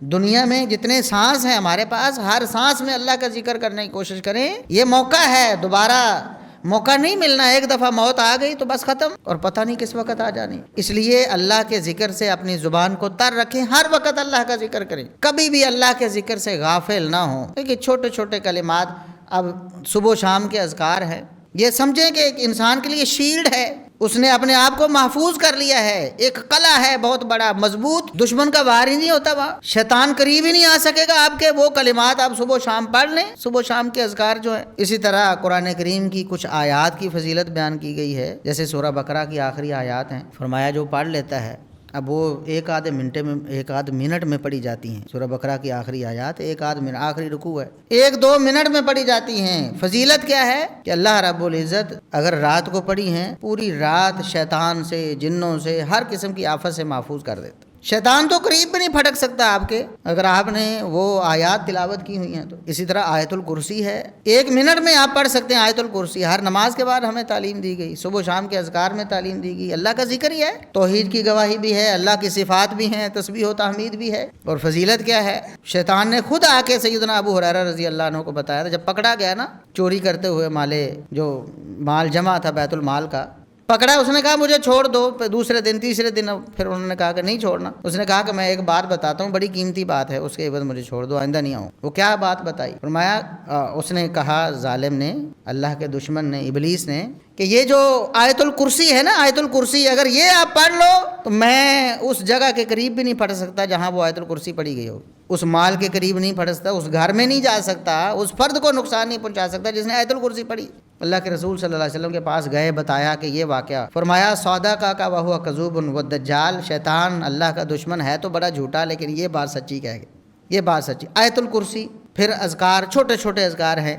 دنیا میں جتنے سانس ہیں ہمارے پاس، ہر سانس میں اللہ کا ذکر کرنے کی کوشش کریں۔ یہ موقع ہے، دوبارہ موقع نہیں ملنا، ایک دفعہ موت آ گئی تو بس ختم، اور پتہ نہیں کس وقت آ جانی۔ اس لیے اللہ کے ذکر سے اپنی زبان کو تر رکھیں، ہر وقت اللہ کا ذکر کریں، کبھی بھی اللہ کے ذکر سے غافل نہ ہوں۔ دیکھیے چھوٹے چھوٹے کلمات، اب صبح و شام کے اذکار ہیں، یہ سمجھیں کہ ایک انسان کے لیے شیلڈ ہے، اس نے اپنے آپ کو محفوظ کر لیا ہے، ایک قلعہ ہے بہت بڑا مضبوط، دشمن کا وار ہی نہیں ہوتا وہاں، شیطان قریب ہی نہیں آ سکے گا آپ کے۔ وہ کلمات آپ صبح و شام پڑھ لیں، صبح و شام کے اذکار جو ہیں۔ اسی طرح قرآن کریم کی کچھ آیات کی فضیلت بیان کی گئی ہے، جیسے سورہ بقرہ کی آخری آیات ہیں، فرمایا جو پڑھ لیتا ہے، اب وہ ایک آدھ منٹ میں پڑھی جاتی ہیں۔ سورہ بقرہ کی آخری آیات ایک آدھ منٹ، آخری رکوع ہے، 1-2 منٹ میں پڑھی جاتی ہیں۔ فضیلت کیا ہے کہ اللہ رب العزت اگر رات کو پڑھی ہیں، پوری رات شیطان سے، جنوں سے، ہر قسم کی آفت سے محفوظ کر دیتا۔ شیطان تو قریب بھی نہیں پھٹک سکتا آپ کے، اگر آپ نے وہ آیات تلاوت کی ہوئی ہیں تو۔ اسی طرح آیت الکرسی ہے، 1 منٹ میں آپ پڑھ سکتے ہیں آیت الکرسی، ہر نماز کے بعد ہمیں تعلیم دی گئی، صبح و شام کے اذکار میں تعلیم دی گئی۔ اللہ کا ذکر ہی ہے، توحید کی گواہی بھی ہے، اللہ کی صفات بھی ہیں، تسبیح و تحمید بھی ہے۔ اور فضیلت کیا ہے، شیطان نے خود آ کے سیدنا ابو ہریرہ رضی اللہ عنہ کو بتایا تھا، جب پکڑا گیا نا چوری کرتے ہوئے مال جمع تھا بیت المال کا، پکڑا، اس نے کہا مجھے چھوڑ دو، دوسرے دن تیسرے دن پھر انہوں نے کہا کہ نہیں چھوڑنا۔ اس نے کہا کہ میں ایک بات بتاتا ہوں، بڑی قیمتی بات ہے، اس کے عوض مجھے چھوڑ دو، آئندہ نہیں آؤں۔ وہ کیا بات بتائی؟ فرمایا اس نے کہا، ظالم نے، اللہ کے دشمن نے، ابلیس نے، کہ یہ جو آیت الکرسی ہے نا، آیت الکرسی اگر یہ آپ پڑھ لو تو میں اس جگہ کے قریب بھی نہیں پڑھ سکتا جہاں وہ آیت الکرسی پڑھی گئی ہو، اس مال کے قریب نہیں پڑھ سکتا، اس گھر میں نہیں جا سکتا، اس فرد کو نقصان نہیں پہنچا سکتا جس نے آیت الکرسی پڑھی۔ اللہ کے رسول صلی اللہ علیہ وسلم کے پاس گئے، بتایا کہ یہ واقعہ، فرمایا صدق وہو کذوب والدجال، شیطان اللہ کا دشمن ہے تو بڑا جھوٹا، لیکن یہ بات سچی کہہ گیا، یہ بات سچی۔ آیت الکرسی، پھر اذکار، چھوٹے چھوٹے اذکار ہیں۔